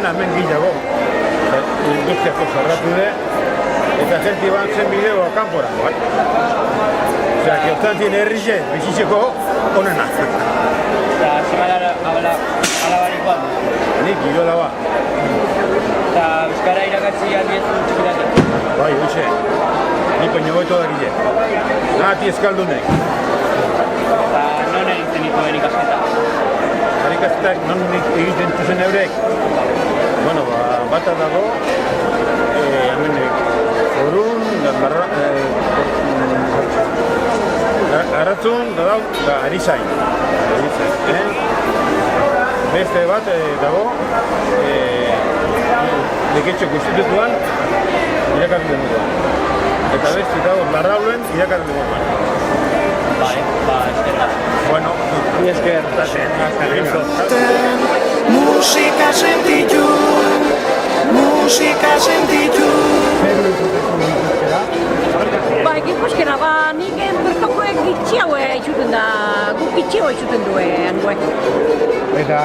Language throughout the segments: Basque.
hemen gilago. Industriako zerratu de, eta jenti ban zen bideo kanpora. Osea, que otzantzien herrixe, bizitzeko onena. Eta zemala alabarik bat? Nik girola ba. Eta euskara irakatzi aldiezu txikiraten? Bai, hoxe. Ni peño goito da gile. Nati eskaldunek. Eta non egiten dituen ikasketa? Ikasketak non egiten zuzen eurek? Bueno, bata dago, hemen Orun, Arratzun, da Arizain. Beste bat dago, Leketxoko institutuan irakasle moduan. Eta beste dago Larrauen irakasle moduan. Eskerrak. Bueno, ni esker, Musika sentitu, musika sentitu. Ikuskera, nik bertokoek gitxiaue itxuten da, guk gitxiaue itxuten duen. Eta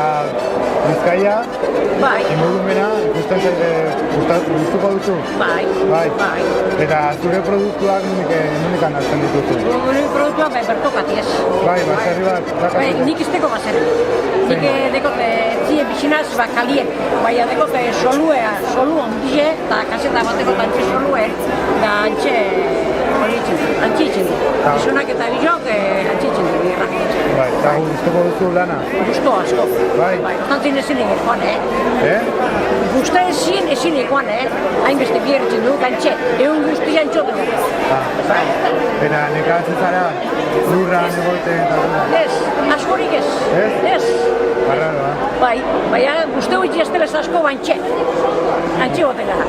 Bizkaia, ingurumena, gustuko duzu? Bai. Eta zure produktuak nondik hartzen dituzu? Gure produktuak bertokatiez. Bai, baserri bat. Nik izteko baserri. Nik dekote zie bitxinaz kalien. Baina dekote solu ondize, eta kaseta bateko antxe solue, da antxe itzen du. Izonak eta bizok antxe itzen du. Bai, eta gustuko duzu lana? Gusto asko. Bai. Tantzin ezin egoan, Gusto ezin egoan, hainbeste biertzen du, gantxe. Egun guztian txoten du. Eta nekatzen zara lurra negoten eta gula? Ez, askorik ez. Ez? Barraro, Bai, baina guzteu itziaztelez asko bantxe. Antxe goten gara.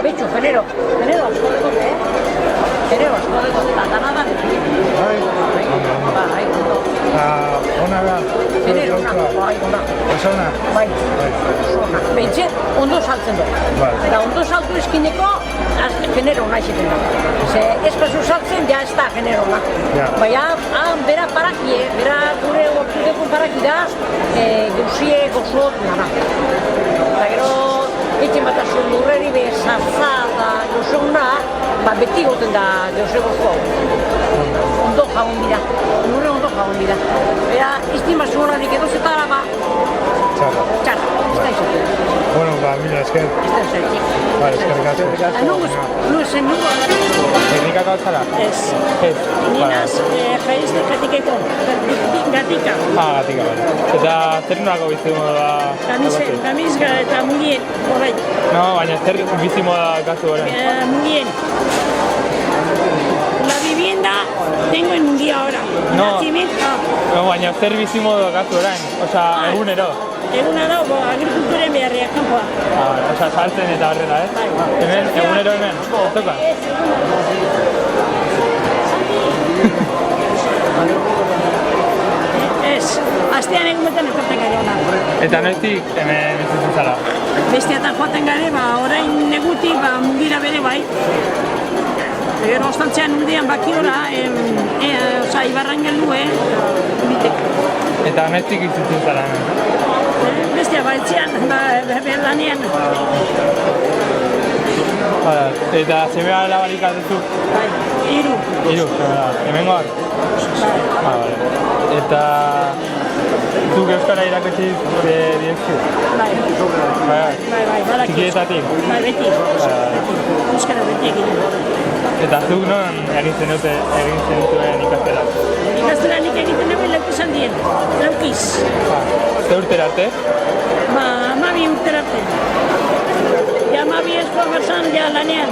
Betxo, genero asko dekote, Genero asko dekote, eta danadan ez. Bai? Eta ona da? Genero ona, bai, ona. Oso ona? Bai, bentxe, ondo saltzen du. Eta ondo saltu eskineko, genero ona izaten da. Ze ez pasu saltzen, ja ez da genero ona. Baina, bera parakie, bera gure gortudeko paraki da, gauzie gozot nana. Eta gero, etxen bat azu lurreri bezartza eta gozona, beti goten da gauze gozo. Ondo jaun dira, lurre ondo jaun dira. Bera, iztimazu horarik edo zetara ba, txarra, ez da izaten. Bueno, mila esker. Ez da izaten. Vale, eskerrik asko. Luzen nugu. Teknikak hau zara? Ez. Ninaz, jaizte gatikeko, gatika. Gatika, bale. Eta zer nolako bizimoda? Kamizga eta mulien, horreit. No, baina zer bizimoda kasu horren? Mulien. La vivienda tengo en un día ahora. No, baina zer bizimoda kasu horren? Osa, egunero? Egunero, agrikulturen beharriak kanpoa. Osa, saltzen eta horrela, Hemen, egunero hemen, toka? Ez, astean egunetan etorten gari hona. Eta noitik hemen bizitzen zara? Besteatan joaten gari, orain negutik, mugira bere bai. Gero ostantzean undian bakiora, ibarran geldu, Eta noitik bizitzen zara hemen? Bestia baitzean, berlanean. Eta semea alabarik alduzu? Bai, 3. 3, hemengoak? Bai. Eta zuk euskara irakatsi diezku? Bai. Txikietatik? Bai, beti. Euskara beti egin. Eta zuk non egin zenituen ikastela? Ikastela nik egiten dugu leku zan dien, laukiz. Ze urtera arte? 12 urtera arte. Ja 12 eskoa berzan, ja lanean.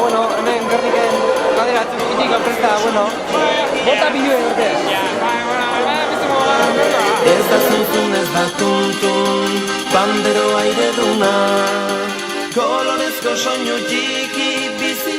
Bueno, Hemen Gerniken kaderatzen dugitik aurrezta, bota bideo urte. Ez da zuzun ez da tuntun, pandero aire duna, kolorezko soinu txiki bizi